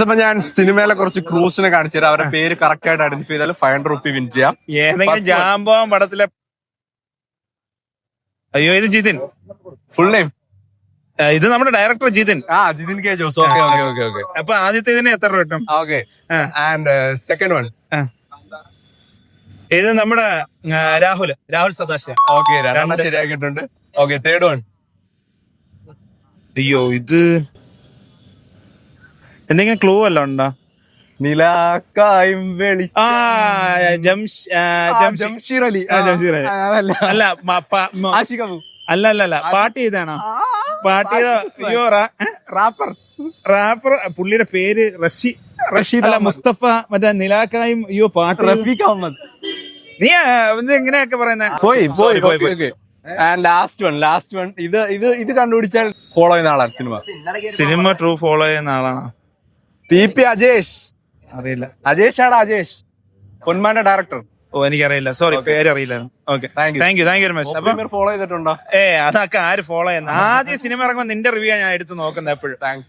അപ്പൊ ഞാൻ സിനിമയിലെ കുറച്ച് ക്രൂസിനെ കാണിച്ചു തരാം. അവരുടെ പേര് കറക്റ്റ് ആയിട്ട് ഐഡന്റിഫൈ ചെയ്താൽ 500 റുപ്പി വിൻ ചെയ്യാം. ഏതെങ്കിലും ജാമ്പവാൻ പടത്തിലെ. അയ്യോ, ഇത് ജിതിൻ. ഫുൾ നെയിം ഇത് നമ്മുടെ director Jithin. Jithin K Jose. Okay okay okay okay. അപ്പൊ ആദ്യത്തെ ഇതിന് എത്ര രൂപ കിട്ടും? ഓക്കെ. ആൻഡ് സെക്കൻഡ് വൺ ഇത് നമ്മുടെ രാഹുൽ സദാശിവം. ഓക്കെ, രണ്ടെണ്ണം ശരിയാക്കിയിട്ടുണ്ട്. Okay, third one. അയ്യോ, ഇത് എന്തെങ്കിലും ക്ലൂ വല്ല ഉണ്ടോ? നിലാക്കായും വെളി. ജംഷീർ അലി. അല്ല, ആഷിഖ് അബു. അല്ല പാട്ട് ചെയ്താണോ? പാട്ട് ചെയ്ത അയ്യോ, റാപ്പർ. പുള്ളിയുടെ പേര് റഷീദ് അല്ല, മുസ്തഫ. മറ്റേ നിലാക്കായും അയ്യോ പാട്ട്. റഫീഖ് അഹമ്മദ്. നീ എങ്ങനെയൊക്കെ പറയുന്ന? പോയി. And last one. ഇത് കണ്ടുപിടിച്ചാൽ ഫോളോ ചെയ്യുന്ന ആളാണ് സിനിമ ട്രൂ ഫോളോ ചെയ്യുന്ന ആളാണ്. പി അജേഷ്. അറിയില്ല. അജേഷ് പൊന്മാന്റെ ഡയറക്ടർ. ഓ, എനിക്കറിയില്ല, സോറി, പേരറിയില്ല. Okay, thank you very much. അപ്പൊ ഫോളോ ചെയ്തിട്ടുണ്ടോ? അതൊക്കെ ആര് ഫോളോ ചെയ്യുന്ന? ആദ്യം സിനിമ ഇറങ്ങുമ്പോൾ നിന്റെ റിവ്യൂ ഞാൻ എടുത്ത് നോക്കുന്നത് എപ്പോഴും. താങ്ക്സ്.